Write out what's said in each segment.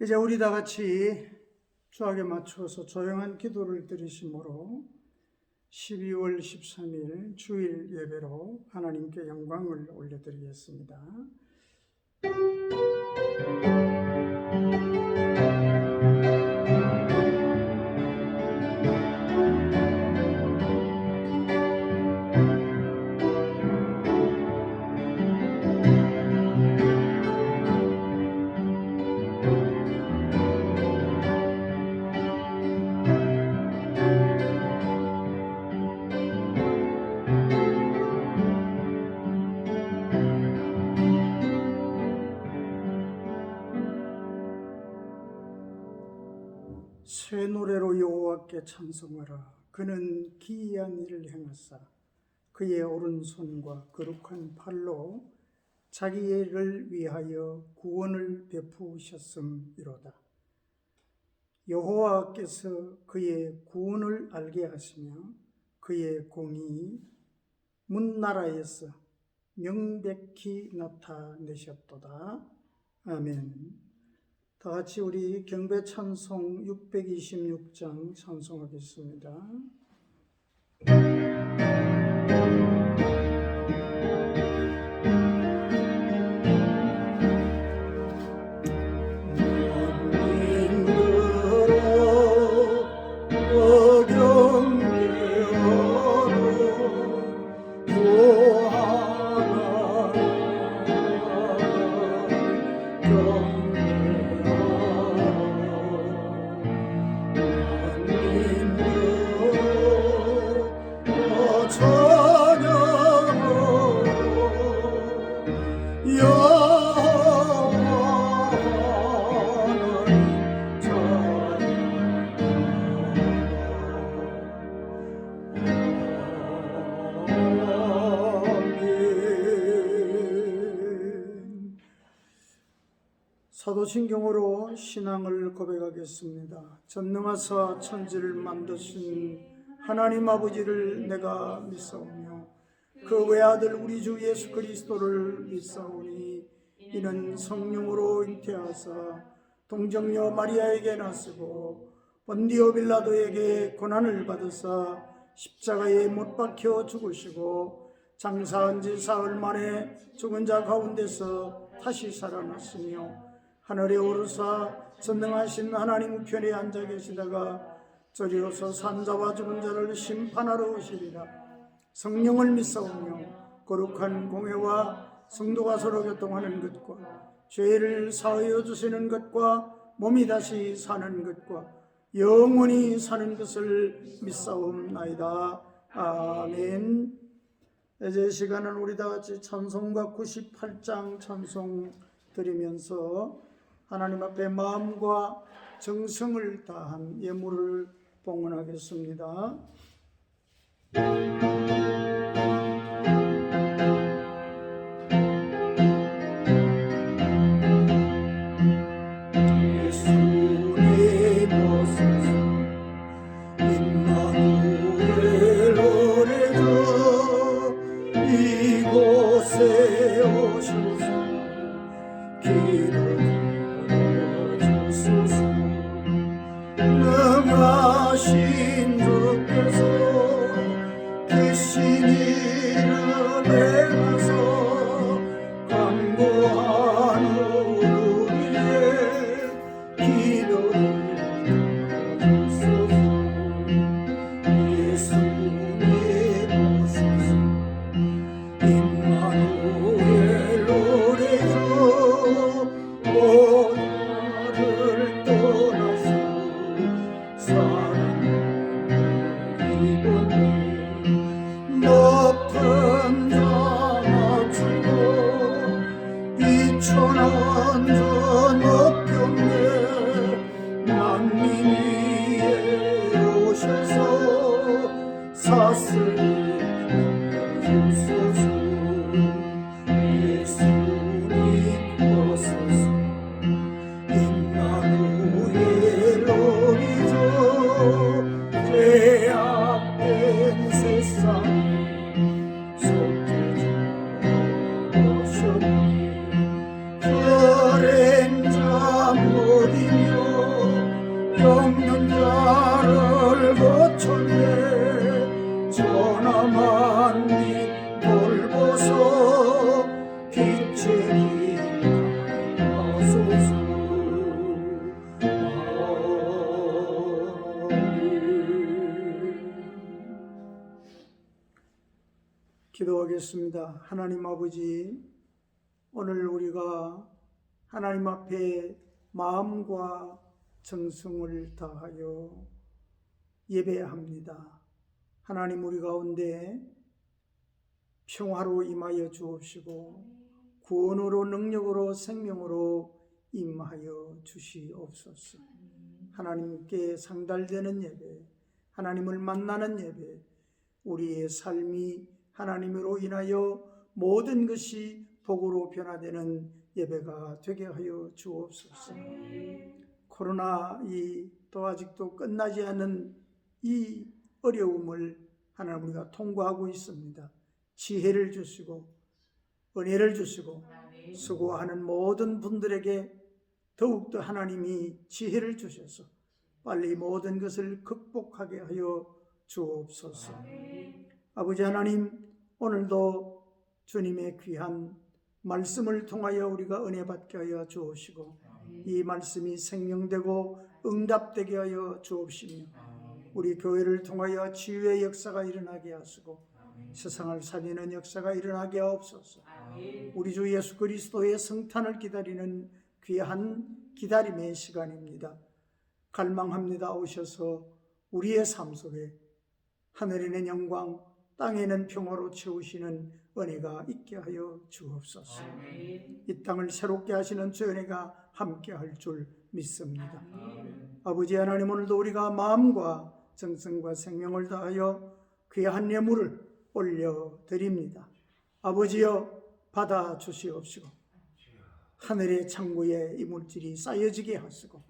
이제 우리 다 같이 주악에 맞춰서 조용한 기도를 드리심으로 12월 13일 주일 예배로 하나님께 영광을 올려드리겠습니다. 새 노래로 여호와께 찬송하라. 그는 기이한 일을 행하사 그의 오른손과 거룩한 팔로 자기를 위하여 구원을 베푸셨음이로다. 여호와께서 그의 구원을 알게 하시며 그의 공의 문나라에서 명백히 나타내셨도다. 아멘. 다 같이 우리 경배 찬송 626장 찬송하겠습니다. 사도신경으로 신앙을 고백하겠습니다. 전능하사 천지를 만드신 하나님 아버지를 내가 믿사오며 그 외아들 우리 주 예수 그리스도를 믿사오니 이는 성령으로 잉태하사 동정녀 마리아에게 나시고 본디오 빌라도에게 고난을 받으사 십자가에 못 박혀 죽으시고 장사한 지 사흘 만에 죽은 자 가운데서 다시 살아났으며 하늘에 오르사 전능하신 하나님 우편에 앉아 계시다가 저리로서 산자와 죽은 자를 심판하러 오시리라. 성령을 믿사오며 거룩한 공회와 성도가 서로 교통하는 것과 죄를 사하여 주시는 것과 몸이 다시 사는 것과 영원히 사는 것을 믿사옵나이다. 아멘. 이제 시간은 우리 다 같이 찬송가 98장 찬송 드리면서 하나님 앞에 마음과 정성을 다한 예물을 봉헌하겠습니다. 예수의 모습 임마누엘 오래도 이곳에 오셔서 능하신 주께서 계신 이름에 가서 간구한 우리의 기도를 들어주소서. 예수의 보소서 임마누엘 오래도 오늘을 떠나서 사랑을 기도하겠습니다. 하나님 아버지, 오늘 우리가 하나님 앞에 마음과 정성을 다하여 예배합니다. 하나님, 우리 가운데 평화로 임하여 주옵시고 구원으로, 능력으로, 생명으로 임하여 주시옵소서. 하나님께 상달되는 예배, 하나님을 만나는 예배, 우리의 삶이 하나님으로 인하여 모든 것이 복으로 변화되는 예배가 되게 하여 주옵소서. 코로나 또 아직도 끝나지 않은 이 어려움을 하나님 우리가 통과하고 있습니다. 지혜를 주시고 은혜를 주시고 수고하는 모든 분들에게 더욱더 하나님이 지혜를 주셔서 빨리 모든 것을 극복하게 하여 주옵소서. 아버지 하나님, 오늘도 주님의 귀한 말씀을 통하여 우리가 은혜 받게 하여 주옵시고 이 말씀이 생명되고 응답되게 하여 주옵시며 우리 교회를 통하여 치유의 역사가 일어나게 하시고 세상을 살리는 역사가 일어나게 하옵소서. 우리 주 예수 그리스도의 성탄을 기다리는 귀한 기다림의 시간입니다. 갈망합니다. 오셔서 우리의 삶 속에 하늘에는 영광, 땅에는 평화로 채우시는 은혜가 있게 하여 주옵소서. 이 땅을 새롭게 하시는 주 은혜가 함께 할 줄 믿습니다. 아버지 하나님, 오늘도 우리가 마음과 정성과 생명을 다하여 귀한 예물을 올려드립니다. 아버지여, 받아 주시옵시고 하늘의 창고에 이 물질이 쌓여지게 하시고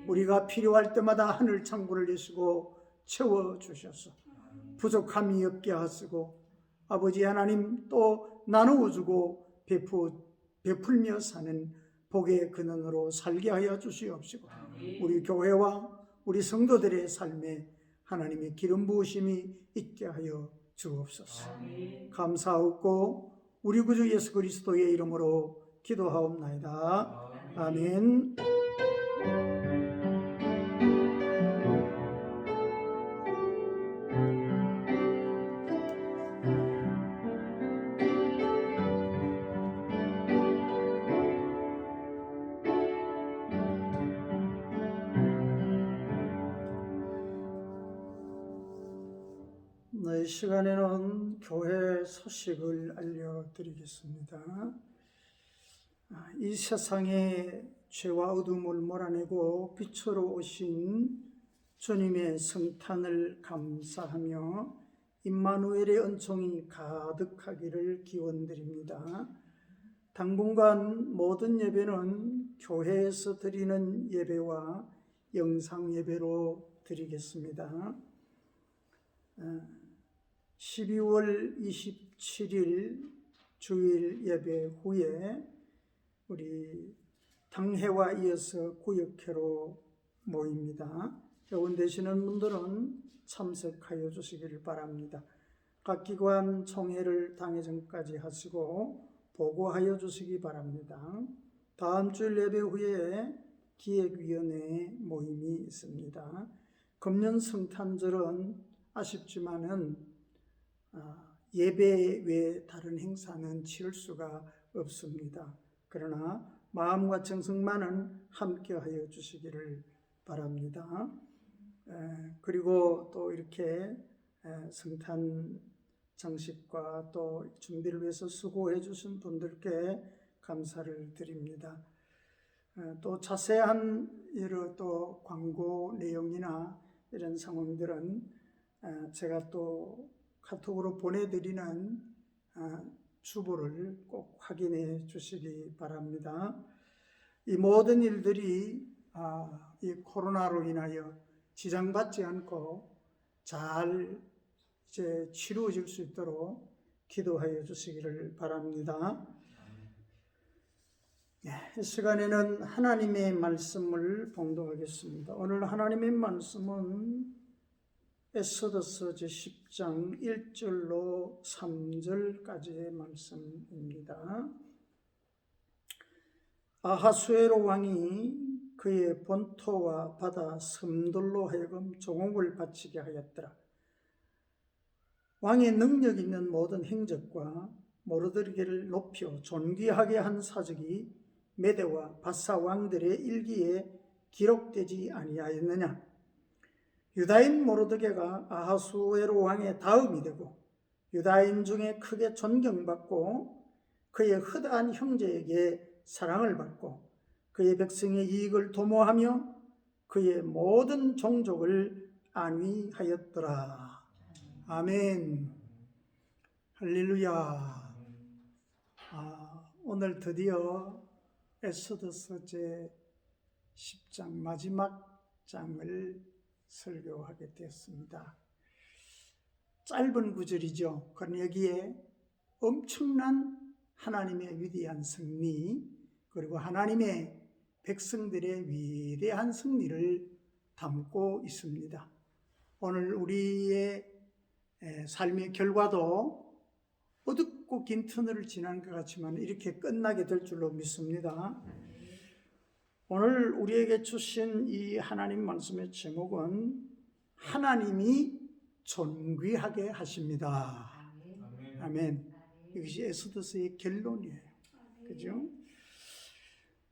우리가 필요할 때마다 하늘 창고를 여시고 채워주셔서 부족함이 없게 하시고 아버지 하나님 또 나누어주고 베풀며 사는 복의 근원으로 살게 하여 주시옵시고 우리 교회와 우리 성도들의 삶에 하나님의 기름 부으심이 있게 하여 주옵소서. 감사하고 우리 구주 예수 그리스도의 이름으로 기도하옵나이다. 아멘. 이 시간에는 교회 소식을 알려드리겠습니다. 이 세상의 죄와 어둠을 몰아내고 빛으로 오신 주님의 성탄을 감사하며 임마누엘의 은총이 가득하기를 기원드립니다. 당분간 모든 예배는 교회에서 드리는 예배와 영상 예배로 드리겠습니다. 12월 27일 주일 예배 후에 우리 당회와 이어서 구역회로 모입니다. 개원되시는 분들은 참석하여 주시기를 바랍니다. 각 기관 총회를 당회 전까지 하시고 보고하여 주시기 바랍니다. 다음 주일 예배 후에 기획위원회 모임이 있습니다. 금년 성탄절은 아쉽지만은 예배 외에 다른 행사는 치를 수가 없습니다. 그러나 마음과 정성만은 함께 하여 주시기를 바랍니다. 그리고 또 이렇게 성탄 장식과 또 준비를 위해서 수고해 주신 분들께 감사를 드립니다. 또 자세한 여러 또 광고 내용이나 이런 상황들은 제가 또 카톡으로 보내드리는 주보를 꼭 확인해 주시기 바랍니다. 이 모든 일들이 이 코로나로 인하여 지장받지 않고 잘 이제 치루어질 수 있도록 기도하여 주시기를 바랍니다. 이 시간에는 하나님의 말씀을 봉독하겠습니다. 오늘 하나님의 말씀은 에스더서 제10장 1절로 3절까지의 말씀입니다. 아하수에로 왕이 그의 본토와 바다 섬들로 하여금 종옥을 바치게 하였더라. 왕의 능력 있는 모든 행적과 모르드게를 높여 존귀하게 한 사적이 메대와 바사 왕들의 일기에 기록되지 아니하였느냐? 유다인 모르드게가 아하수에로 왕의 다음이 되고 유다인 중에 크게 존경받고 그의 허다한 형제에게 사랑을 받고 그의 백성의 이익을 도모하며 그의 모든 종족을 안위하였더라. 아멘. 할렐루야. 오늘 드디어 에스더서 제 10장 마지막 장을 설교하게 되었습니다. 짧은 구절이죠. 그러나 여기에 엄청난 하나님의 위대한 승리, 그리고 하나님의 백성들의 위대한 승리를 담고 있습니다. 오늘 우리의 삶의 결과도 어둡고 긴 터널을 지난 것 같지만 이렇게 끝나게 될 줄로 믿습니다. 오늘 우리에게 주신 이 하나님 말씀의 제목은 하나님이 존귀하게 하십니다. 아멘. 이것이 에스더서의 결론이에요. 그죠?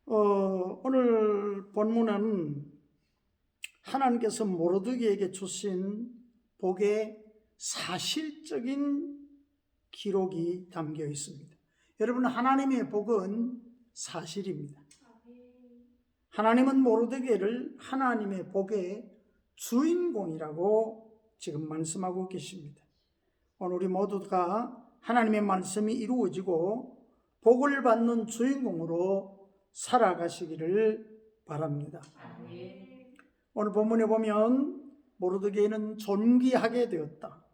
오늘 본문은 하나님께서 모르드게에게 주신 복의 사실적인 기록이 담겨 있습니다. 여러분, 하나님의 복은 사실입니다. 하나님은 모르드게를 하나님의 복의 주인공이라고 지금 말씀하고 계십니다. 오늘 우리 모두가 하나님의 말씀이 이루어지고 복을 받는 주인공으로 살아가시기를 바랍니다. 오늘 본문에 보면 모르드게는 존귀하게 되었다.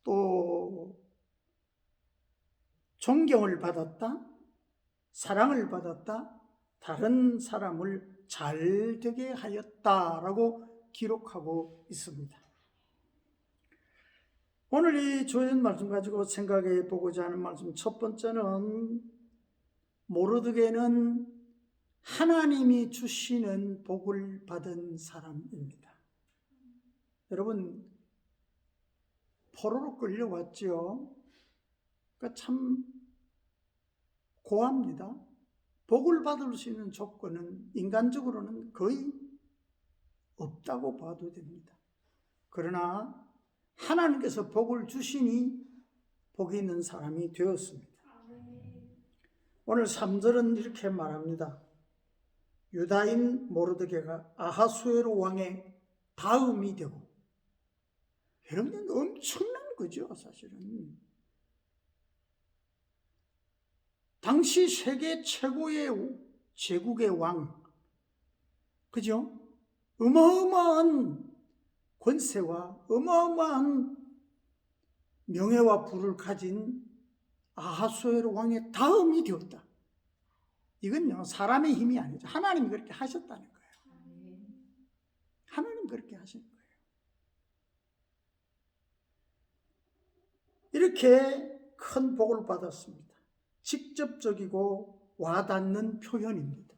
또 존경을 받았다. 사랑을 받았다. 다른 사람을 잘 되게 하였다라고 기록하고 있습니다. 오늘 이 주신 말씀 가지고 생각해 보고자 하는 말씀, 첫 번째는 모르드게는 하나님이 주시는 복을 받은 사람입니다. 여러분, 포로로 끌려왔죠. 그러니까 참 고합니다. 복을 받을 수 있는 조건은 인간적으로는 거의 없다고 봐도 됩니다. 그러나 하나님께서 복을 주시니 복이 있는 사람이 되었습니다. 오늘 3절은 이렇게 말합니다. 유다인 모르드게가 아하수에로 왕의 다음이 되고, 여러분, 엄청난 거죠, 사실은. 당시 세계 최고의 제국의 왕, 그죠? 어마어마한 권세와 어마어마한 명예와 부를 가진 아하수에로 왕의 다음이 되었다. 이건요, 사람의 힘이 아니죠. 하나님이 그렇게 하셨다는 거예요. 하나님 그렇게 하신 거예요. 이렇게 큰 복을 받았습니다. 직접적이고 와닿는 표현입니다.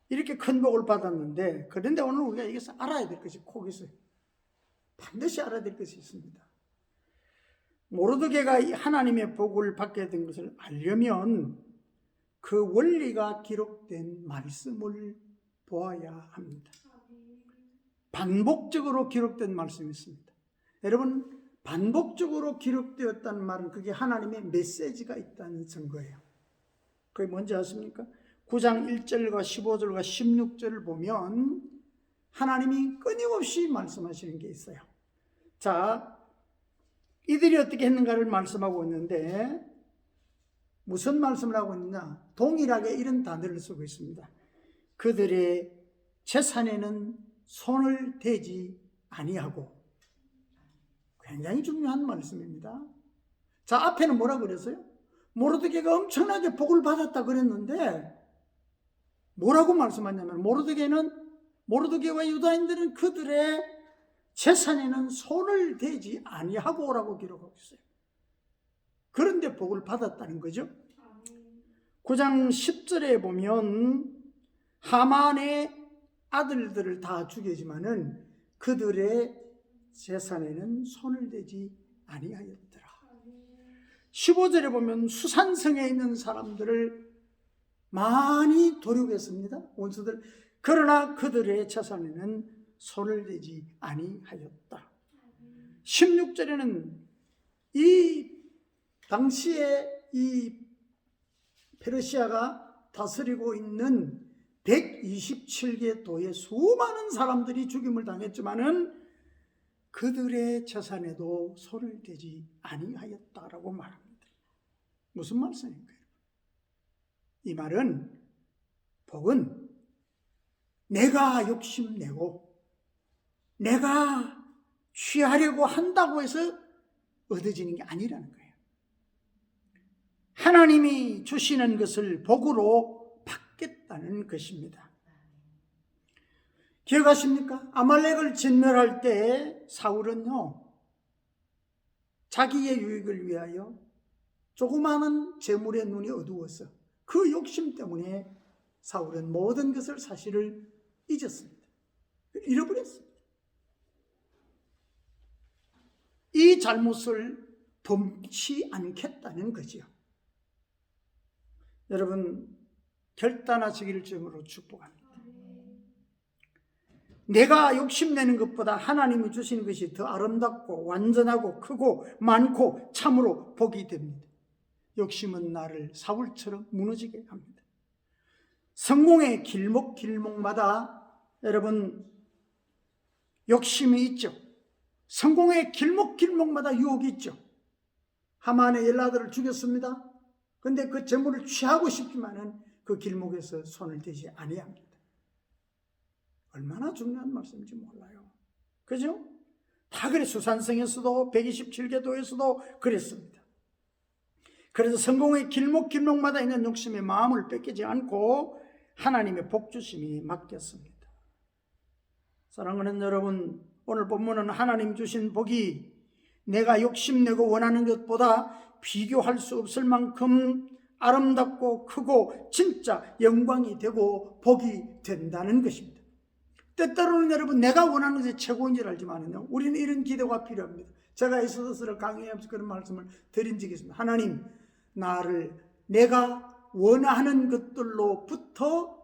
이렇게 큰 복을 받았는데, 그런데 오늘 우리가 여기서 알아야 될 것이 거기서 반드시 알아야 될 것이 있습니다. 모르드게가 하나님의 복을 받게 된 것을 알려면 그 원리가 기록된 말씀을 보아야 합니다. 반복적으로 기록된 말씀이 있습니다. 여러분, 반복적으로 기록되었다는 말은 그게 하나님의 메시지가 있다는 증거예요. 그게 뭔지 아십니까? 9장 1절과 15절과 16절을 보면 하나님이 끊임없이 말씀하시는 게 있어요. 자, 이들이 어떻게 했는가를 말씀하고 있는데 무슨 말씀을 하고 있느냐? 동일하게 이런 단어를 쓰고 있습니다. 그들의 재산에는 손을 대지 아니하고. 굉장히 중요한 말씀입니다. 자, 앞에는 뭐라 그랬어요? 모르드게가 엄청나게 복을 받았다 그랬는데 뭐라고 말씀하냐면 모르드게와 유다인들은 그들의 재산에는 손을 대지 아니하고라고 기록하고 있어요. 그런데 복을 받았다는 거죠. 9장 10절에 보면 하만의 아들들을 다 죽이지만은 그들의 재산에는 손을 대지 아니하였더라. 15절에 보면 수산성에 있는 사람들을 많이 도륙했습니다. 원수들. 그러나 그들의 재산에는 손을 대지 아니하였다. 16절에는 이 당시에 이 페르시아가 다스리고 있는 127개 도의 수많은 사람들이 죽임을 당했지만은 그들의 재산에도 손을 대지 아니하였다라고 말합니다. 무슨 말씀인가요? 이 말은 복은 내가 욕심내고 내가 취하려고 한다고 해서 얻어지는 게 아니라는 거예요. 하나님이 주시는 것을 복으로 받겠다는 것입니다. 기억하십니까? 아말렉을 진멸할 때 사울은요, 자기의 유익을 위하여 조그마한 재물에 눈이 어두웠어. 그 욕심 때문에 사울은 모든 것을 사실을 잊었습니다. 잃어버렸습니다. 이 잘못을 범치 않겠다는 거지요. 여러분, 결단하시기를 주님으로 축복합니다. 내가 욕심내는 것보다 하나님이 주신 것이 더 아름답고 완전하고 크고 많고 참으로 복이 됩니다. 욕심은 나를 사울처럼 무너지게 합니다. 성공의 길목길목마다 여러분 욕심이 있죠. 성공의 길목길목마다 유혹이 있죠. 하만의 10아들을 죽였습니다. 그런데 그 재물을 취하고 싶지만은 그 길목에서 손을 대지 아니합니다. 얼마나 중요한 말씀인지 몰라요. 그죠? 다 그래. 수산성에서도 127개 도에서도 그랬습니다. 그래서 성공의 길목길목마다 있는 욕심의 마음을 뺏기지 않고 하나님의 복주심이 맡겼습니다. 사랑하는 여러분, 오늘 본문은 하나님 주신 복이 내가 욕심내고 원하는 것보다 비교할 수 없을 만큼 아름답고 크고 진짜 영광이 되고 복이 된다는 것입니다. 때때로는 여러분 내가 원하는 것이 최고인 줄 알지만요, 우리는 이런 기도가 필요합니다. 제가 에스더서를 강의하면서 그런 말씀을 드린 적이 있습니다. 하나님, 나를 내가 원하는 것들로부터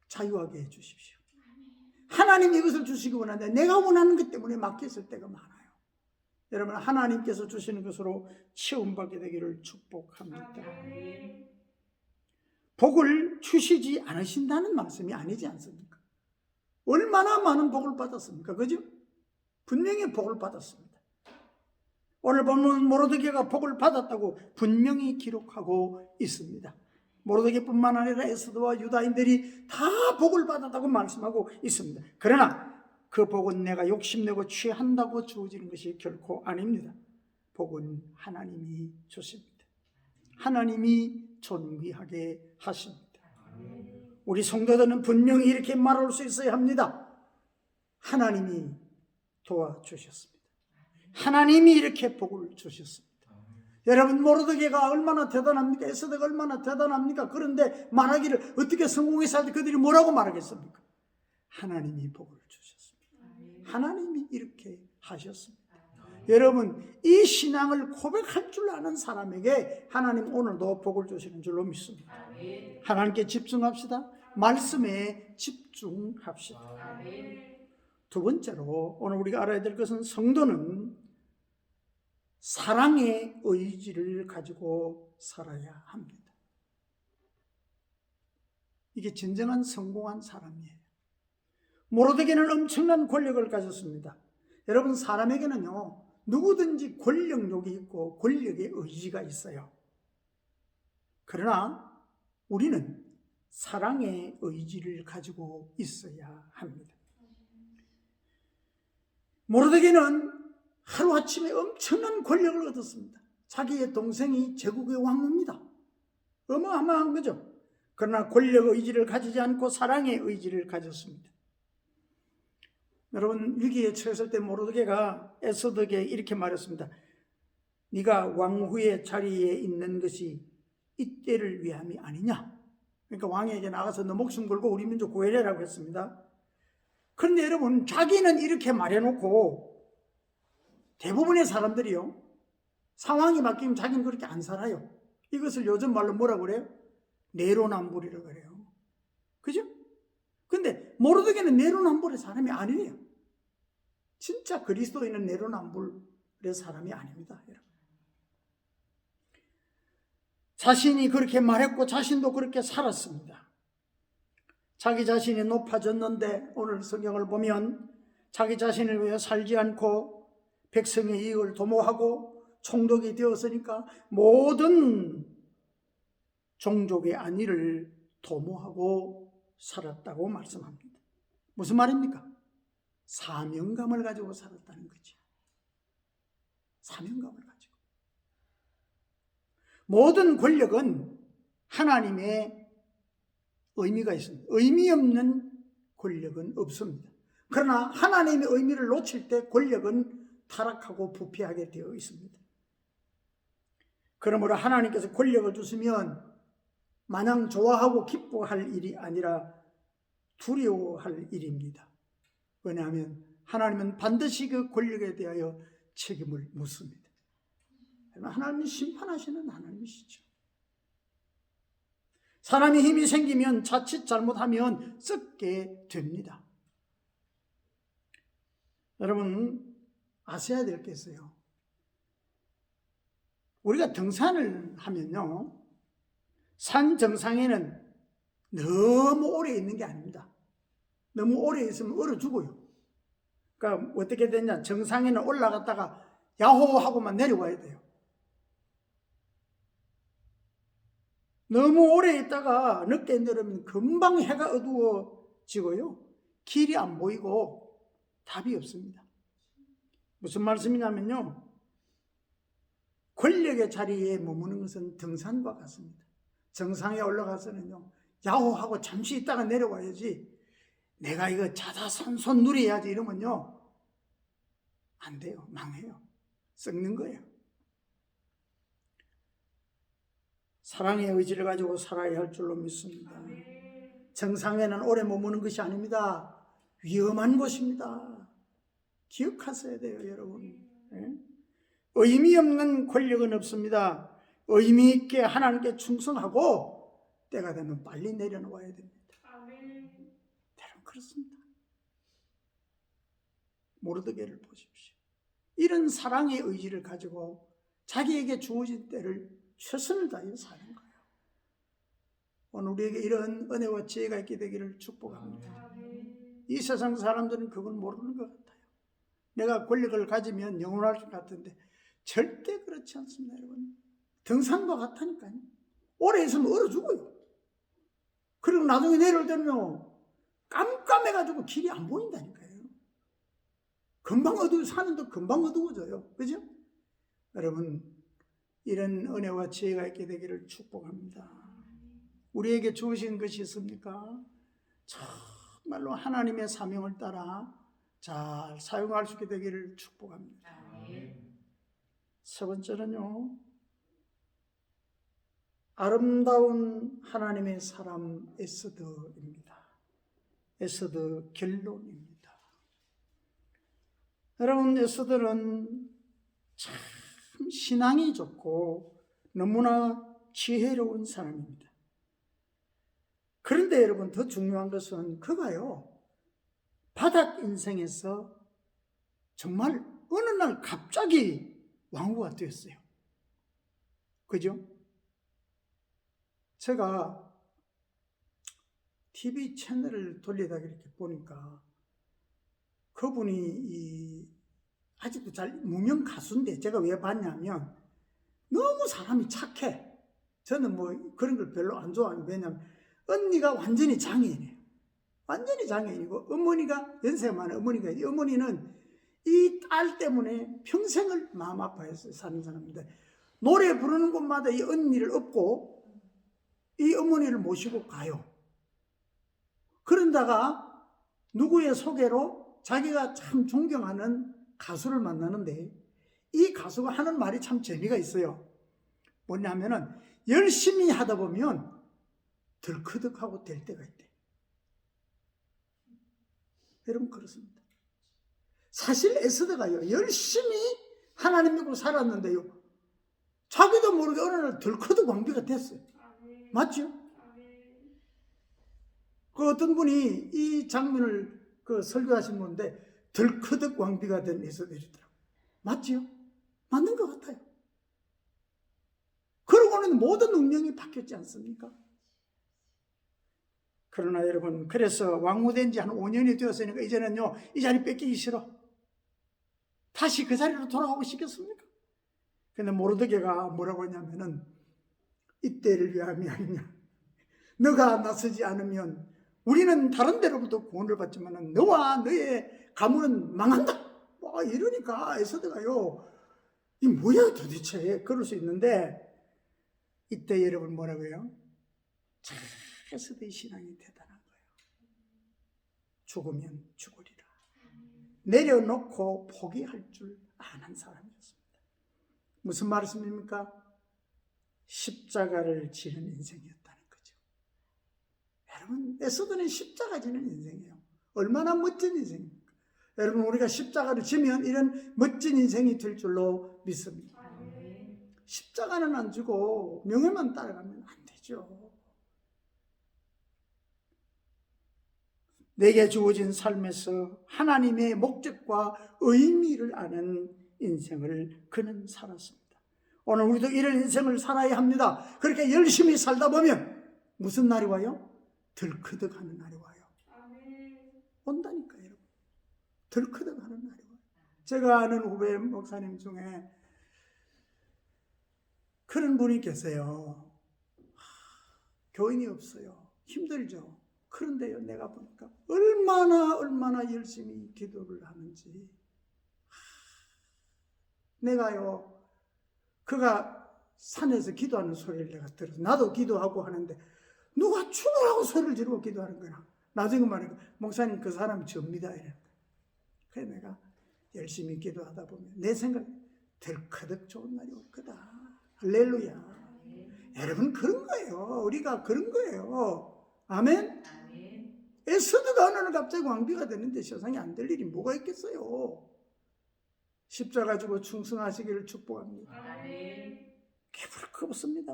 자유하게 해주십시오. 하나님이 이것을 주시기 원하는데 내가 원하는 것 때문에 막혔을 때가 많아요. 여러분, 하나님께서 주시는 것으로 체험받게 되기를 축복합니다. 복을 주시지 않으신다는 말씀이 아니지 않습니까? 얼마나 많은 복을 받았습니까? 그죠? 분명히 복을 받았습니다. 오늘 보면 모르드게가 복을 받았다고 분명히 기록하고 있습니다. 모르드게뿐만 아니라 에스더와 유다인들이 다 복을 받았다고 말씀하고 있습니다. 그러나 그 복은 내가 욕심내고 취한다고 주어지는 것이 결코 아닙니다. 복은 하나님이 주십니다. 하나님이 존귀하게 하십니다. 우리 성도들은 분명히 이렇게 말할 수 있어야 합니다. 하나님이 도와주셨습니다. 하나님이 이렇게 복을 주셨습니다. 여러분, 모르드게가 얼마나 대단합니까? 에스더가 얼마나 대단합니까? 그런데 말하기를 어떻게 성공해서 할 때 그들이 뭐라고 말하겠습니까? 하나님이 복을 주셨습니다. 하나님이 이렇게 하셨습니다. 여러분, 이 신앙을 고백할 줄 아는 사람에게 하나님 오늘도 복을 주시는 줄로 믿습니다. 하나님께 집중합시다. 말씀에 집중합시다. 두 번째로 오늘 우리가 알아야 될 것은 성도는 사랑의 의지를 가지고 살아야 합니다. 이게 진정한 성공한 사람이에요. 모르드게는 엄청난 권력을 가졌습니다. 여러분, 사람에게는요, 누구든지 권력욕이 있고 권력의 의지가 있어요. 그러나 우리는 사랑의 의지를 가지고 있어야 합니다. 모르드게는 하루아침에 엄청난 권력을 얻었습니다. 자기의 동생이 제국의 왕입니다. 어마어마한 거죠. 그러나 권력 의지를 가지지 않고 사랑의 의지를 가졌습니다. 여러분, 위기에 처했을 때 모르드게가 에스더에게 이렇게 말했습니다. 네가 왕후의 자리에 있는 것이 이때를 위함이 아니냐. 그러니까 왕에게 나가서 너 목숨 걸고 우리 민족 구해내라고 했습니다. 그런데 여러분, 자기는 이렇게 말해놓고 대부분의 사람들이요, 상황이 바뀌면 자기는 그렇게 안 살아요. 이것을 요즘 말로 뭐라고 그래요? 내로남불이라고 그래요. 그죠? 근데 모르드게는 내로남불의 사람이 아니에요. 진짜 그리스도인은 내로남불의 사람이 아닙니다, 여러분. 자신이 그렇게 말했고 자신도 그렇게 살았습니다. 자기 자신이 높아졌는데 오늘 성경을 보면 자기 자신을 위해 살지 않고 백성의 이익을 도모하고 총독이 되었으니까 모든 종족의 안위를 도모하고 살았다고 말씀합니다. 무슨 말입니까? 사명감을 가지고 살았다는 거죠. 사명감을 가지고. 모든 권력은 하나님의 의미가 있습니다. 의미 없는 권력은 없습니다. 그러나 하나님의 의미를 놓칠 때 권력은 타락하고 부패하게 되어 있습니다. 그러므로 하나님께서 권력을 주시면 마냥 좋아하고 기뻐할 일이 아니라 두려워할 일입니다. 왜냐하면 하나님은 반드시 그 권력에 대하여 책임을 묻습니다. 하나님이 심판하시는 하나님이시죠. 사람이 힘이 생기면 자칫 잘못하면 썩게 됩니다. 여러분 아셔야 될 게 있어요. 우리가 등산을 하면요, 산 정상에는 너무 오래 있는 게 아닙니다. 너무 오래 있으면 얼어 죽어요. 그러니까 어떻게 되냐, 정상에는 올라갔다가 야호하고만 내려와야 돼요. 너무 오래 있다가 늦게 내려오면 금방 해가 어두워지고요, 길이 안 보이고 답이 없습니다. 무슨 말씀이냐면요, 권력의 자리에 머무는 것은 등산과 같습니다. 정상에 올라가서는요, 야호하고 잠시 있다가 내려와야지, 내가 이거 자자손손 누려야지 이러면요 안 돼요. 망해요. 썩는 거예요. 사랑의 의지를 가지고 살아야 할 줄로 믿습니다. 정상에는 오래 머무는 것이 아닙니다. 위험한 곳입니다. 기억하셔야 돼요, 여러분. 의미 없는 권력은 없습니다. 의미 있게 하나님께 충성하고 때가 되면 빨리 내려놓아야 됩니다. 대략 그렇습니다. 모르드게를 보십시오. 이런 사랑의 의지를 가지고 자기에게 주어진 때를 최선을 다해 사는 거예요. 오늘 우리에게 이런 은혜와 지혜가 있게 되기를 축복합니다. 이 세상 사람들은 그걸 모르는 것 같아요. 내가 권력을 가지면 영원할 것 같은데 절대 그렇지 않습니다, 여러분. 등산과 같다니까요. 오래 있으면 얼어 죽어요. 그리고 나중에 내려올 때는요, 깜깜해가지고 길이 안 보인다니까요. 금방 산도 금방 어두워져요. 그죠? 여러분, 이런 은혜와 지혜가 있게 되기를 축복합니다. 우리에게 주어진 것이 있습니까? 정말로 하나님의 사명을 따라 잘 사용할 수 있게 되기를 축복합니다. 세 번째는요, 아름다운 하나님의 사람 에스더입니다. 에스더 결론입니다. 여러분, 에스더는 참 신앙이 좋고 너무나 지혜로운 사람입니다. 그런데 여러분, 더 중요한 것은 그가요, 바닥 인생에서 정말 어느 날 갑자기 왕후가 되었어요. 그죠? 제가 TV 채널을 돌리다가 이렇게 보니까 그분이 아직도 잘 무명 가수인데, 제가 왜 봤냐면 너무 사람이 착해. 저는 뭐 그런 걸 별로 안 좋아해요. 왜냐면 언니가 완전히 장애인이에요. 완전히 장애인이고, 어머니가 연세가 많아요. 어머니는 이 딸 때문에 평생을 마음 아파해서 사는 사람인데, 노래 부르는 곳마다 이 언니를 업고 이 어머니를 모시고 가요. 그런다가 누구의 소개로 자기가 참 존경하는 가수를 만나는데, 이 가수가 하는 말이 참 재미가 있어요. 뭐냐면은 열심히 하다 보면 덜커덕하고 될 때가 있대. 여러분 그렇습니다. 사실 에스더가요 열심히 하나님 믿고 살았는데요 자기도 모르게 어느 날 덜커덕 왕비가 됐어요. 맞죠? 그 어떤 분이 이 장면을 설교하신 분인데 덜커덕 왕비가 된 에스더이더라고요. 맞죠? 맞는 것 같아요. 그러고는 모든 운명이 바뀌었지 않습니까? 그러나 여러분 그래서 왕후된 지 한 5년이 되었으니까 이제는요 이 자리 뺏기기 싫어. 다시 그 자리로 돌아가고 싶겠습니까? 근데 모르드게가 뭐라고 했냐면은 이때를 위함이 아니냐. 너가 나서지 않으면 우리는 다른 데로부터 구원을 받지만 너와 너의 가문은 망한다. 뭐 이러니까 에스더가요 이 뭐야 도대체 그럴 수 있는데 이때 여러분 뭐라고요? 참 에스더의 신앙이 대단한 거예요. 죽으면 죽으리라. 내려놓고 포기할 줄 아는 사람이었습니다. 무슨 말씀입니까? 십자가를 지는 인생이었다는 거죠. 여러분 에스더는 십자가 지는 인생이에요. 얼마나 멋진 인생입니까? 여러분 우리가 십자가를 지면 이런 멋진 인생이 될 줄로 믿습니다. 십자가는 안 지고 명예만 따라가면 안 되죠. 내게 주어진 삶에서 하나님의 목적과 의미를 아는 인생을 그는 살았습니다. 오늘 우리도 이런 인생을 살아야 합니다. 그렇게 열심히 살다 보면 무슨 날이 와요? 덜커덕하는 날이 와요. 온다니까요, 여러분. 덜커덕하는 날이 와요. 제가 아는 후배 목사님 중에 그런 분이 계세요. 교인이 없어요. 힘들죠. 그런데요, 내가 보니까 얼마나 열심히 기도를 하는지. 내가요, 그가 산에서 기도하는 소리를 내가 들어서 나도 기도하고 하는데 누가 죽으라고 소리를 지르고 기도하는 거야. 나중에 말하니까 목사님 그 사람이 접니다 이래요. 그래서 내가 열심히 기도하다 보면 내 생각에 덜커덕 좋은 날이 올 거다. 할렐루야. 여러분 그런 거예요. 우리가 그런 거예요. 아멘. 에스더가 어느 날 갑자기 왕비가 되는데 세상에 안 될 일이 뭐가 있겠어요. 십자가 지고 충성하시기를 축복합니다. 개불 없습니다.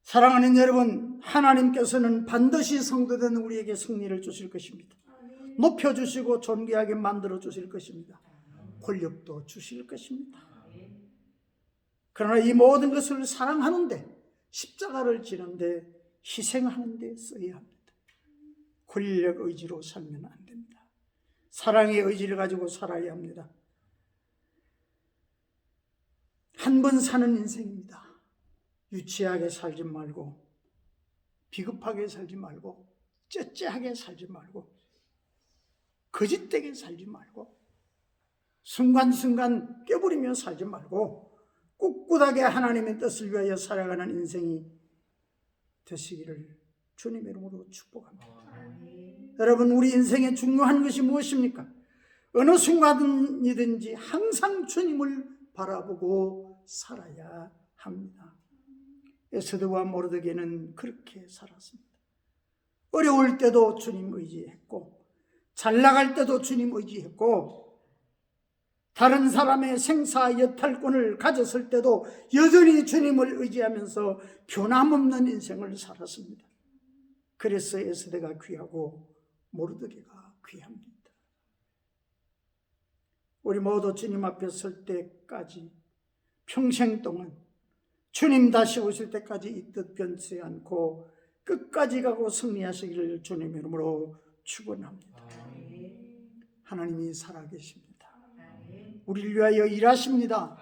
사랑하는 여러분, 하나님께서는 반드시 성도된 우리에게 승리를 주실 것입니다. 높여주시고 존귀하게 만들어 주실 것입니다. 권력도 주실 것입니다. 그러나 이 모든 것을 사랑하는데, 십자가를 지는데, 희생하는 데 써야 합니다. 권력 의지로 살면 안 됩니다. 사랑의 의지를 가지고 살아야 합니다. 한 번 사는 인생입니다. 유치하게 살지 말고, 비겁하게 살지 말고, 째째하게 살지 말고, 거짓되게 살지 말고, 순간순간 껴부리며 살지 말고, 꿋꿋하게 하나님의 뜻을 위하여 살아가는 인생이 되시기를 주님의 이름으로 축복합니다. 여러분, 우리 인생에 중요한 것이 무엇입니까? 어느 순간이든지 항상 주님을 바라보고 살아야 합니다. 에스더와 모르드게는 그렇게 살았습니다. 어려울 때도 주님 의지했고, 잘 나갈 때도 주님 의지했고, 다른 사람의 생사 여탈권을 가졌을 때도 여전히 주님을 의지하면서 변함없는 인생을 살았습니다. 그래서 에스더가 귀하고 모르드게가 귀합니다. 우리 모두 주님 앞에 설 때까지 평생 동안 주님 다시 오실 때까지 이 뜻 변치 않고 끝까지 가고 승리하시기를 주님의 이름으로 축원합니다. 하나님이 살아계십니다. 우리를 위하여 일하십니다.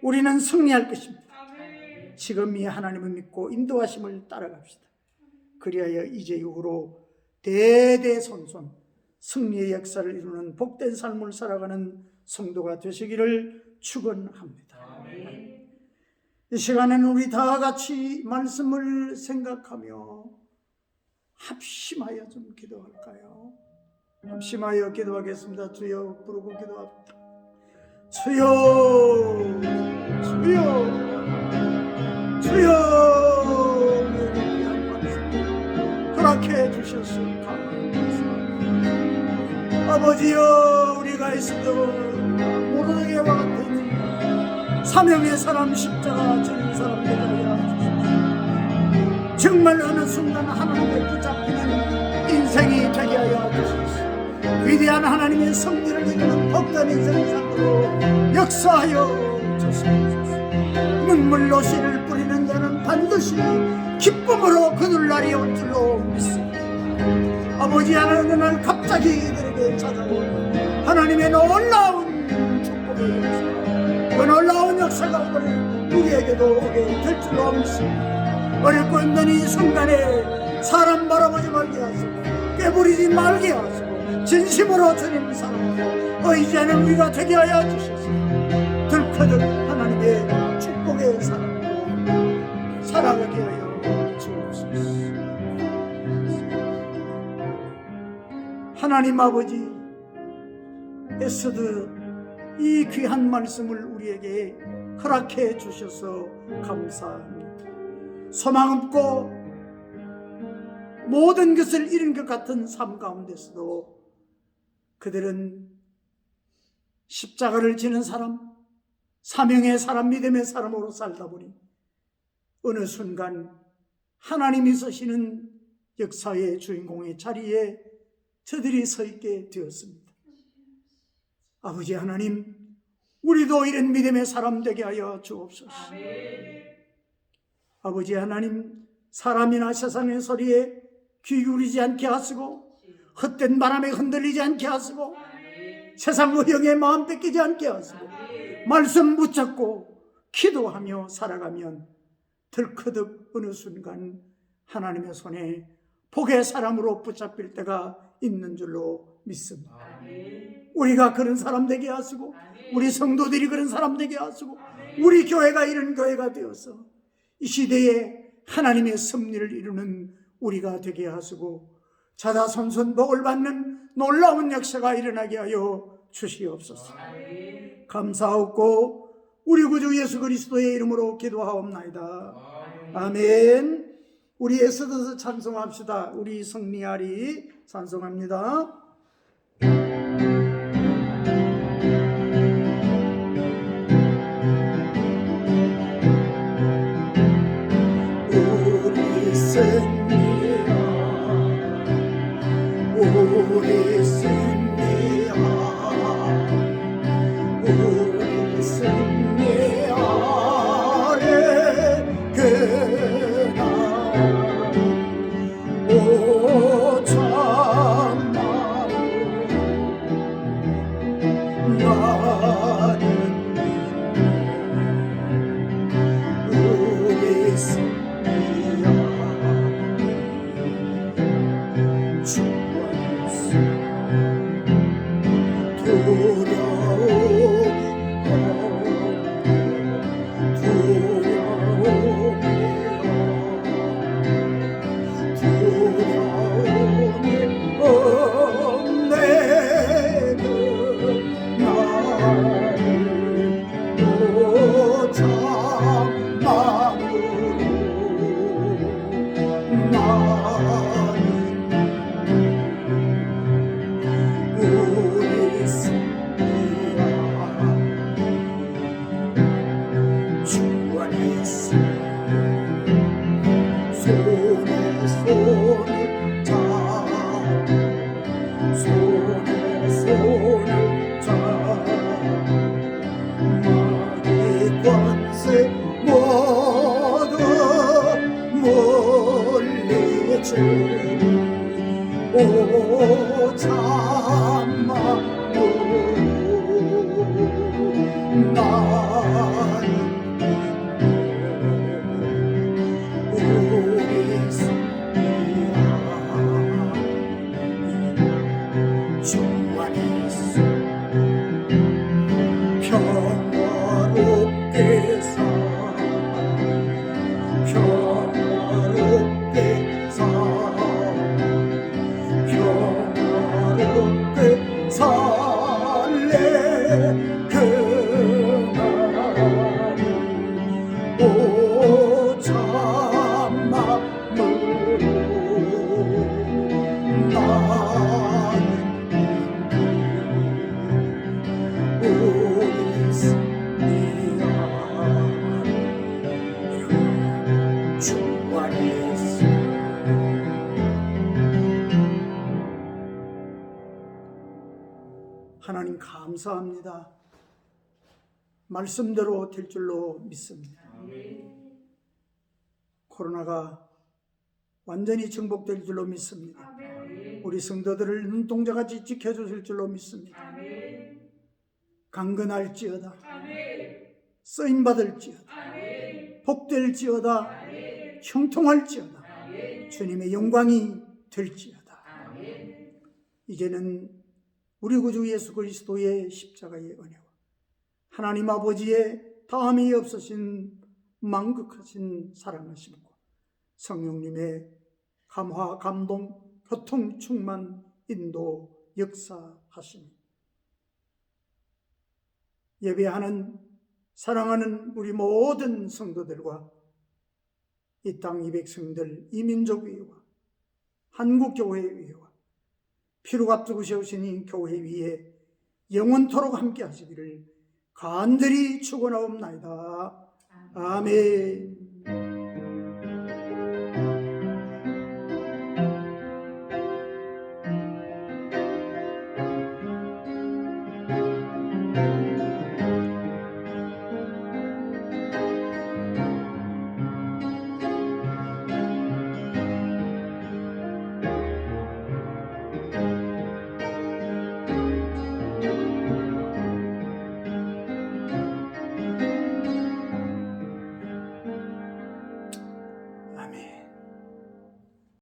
우리는 승리할 것입니다. 지금 이 하나님을 믿고 인도하심을 따라갑시다. 그리하여 이제 이후로 대대손손 승리의 역사를 이루는 복된 삶을 살아가는 성도가 되시기를 축원합니다. 이 시간에는 우리 다 같이 말씀을 생각하며 합심하여 좀 기도할까요? 합심하여 기도하겠습니다. 주여 부르고 기도합니다. 주여, 주여, 주여, 우리에게 귀한 말씀 허락해 주시옵소서. 주셔서 감사합니다. 아버지여, 우리가 있어도 모르게와 같은 사명의 사람, 십자가 지는 사람 되게 하여 주소서. 정말 어느 순간 하나님께 붙잡히는 인생이 되게 하여 주소서. 위대한 하나님의 성리를 이루는 복된 인생상으로 역사하여 주소서. 눈물로 씨를 뿌리는 자는 반드시 기쁨으로 거둘 날이 올 줄로 믿습니다. 아버지, 하나님 날 갑자기 이들에게 찾아오는 하나님의 놀라운 축복의 역사, 그 놀라운 역사가 오늘 우리에게도 오게 될 줄로 믿습니다. 어렵고 힘든 이 순간에 사람 바라보지 말게 하시고 깨부리지 말게 하시고 진심으로 주님 사랑하고 이제는 우리가 되게 하여 주셔서 들커들 하나님의 축복의 사랑으로 살아가게 하여 주옵소서. 하나님 아버지, 애쓰듯 이 귀한 말씀을 우리에게 허락해 주셔서 감사합니다. 소망 없고 모든 것을 잃은 것 같은 삶 가운데서도 그들은 십자가를 지는 사람, 사명의 사람, 믿음의 사람으로 살다 보니 어느 순간 하나님이 서시는 역사의 주인공의 자리에 저들이 서 있게 되었습니다. 아버지 하나님, 우리도 이런 믿음의 사람 되게 하여 주옵소서. 아멘. 아버지 하나님, 사람이나 세상의 소리에 귀 기울이지 않게 하시고 헛된 바람에 흔들리지 않게 하시고 세상 의형에 마음 뺏기지 않게 하시고 말씀 붙잡고 기도하며 살아가면 덜커덕 어느 순간 하나님의 손에 복의 사람으로 붙잡힐 때가 있는 줄로 믿습니다. 우리가 그런 사람 되게 하시고 우리 성도들이 그런 사람 되게 하시고 우리 교회가 이런 교회가 되어서 이 시대에 하나님의 섭리를 이루는 우리가 되게 하시고 자자손손 복을 받는 놀라운 역사가 일어나게 하여 주시옵소서. 감사하고 우리 구주 예수 그리스도의 이름으로 기도하옵나이다. 아멘. 우리 애써서 찬송합시다. 우리 성리아리 찬송합니다. 우리 승리야, 우리 승리야, 우리 승리야래 그날 오 참나 나는 우리 승리야 주 안에서 두려움이 없네 그날을 참마음으로 나는 우리 승리야 주 안에서 손에 손을 잡고 손에 손을 잡고 마귀 권세 모두 물리치리 오 참마로 나는 우리 승리야 주 안에서 평화롭게 평화롭게 평화롭게 살래 그날 오 참마 완이했소. 하나님 감사합니다. 말씀대로 될 줄로 믿습니다. 코로나가 완전히 정복될 줄로 믿습니다. 우리 성도들을 눈동자같이 지켜주실 줄로 믿습니다. 강건할지어다. 쓰임받을지어다. 복될지어다. 형통할지어다. 주님의 영광이 될지어다. 이제는 우리 구주 예수 그리스도의 십자가의 은혜와 하나님 아버지의 다함이 없으신 만극하신 사랑하심과 성령님의 감화, 감동, 교통, 충만, 인도, 역사하심, 예배하는 사랑하는 우리 모든 성도들과 이 땅 200성들 이민족위와 한국교회위와 피로 앞두고 세우신 교회 위에 영원토록 함께 하시기를 간절히 축원하옵나이다. 아멘.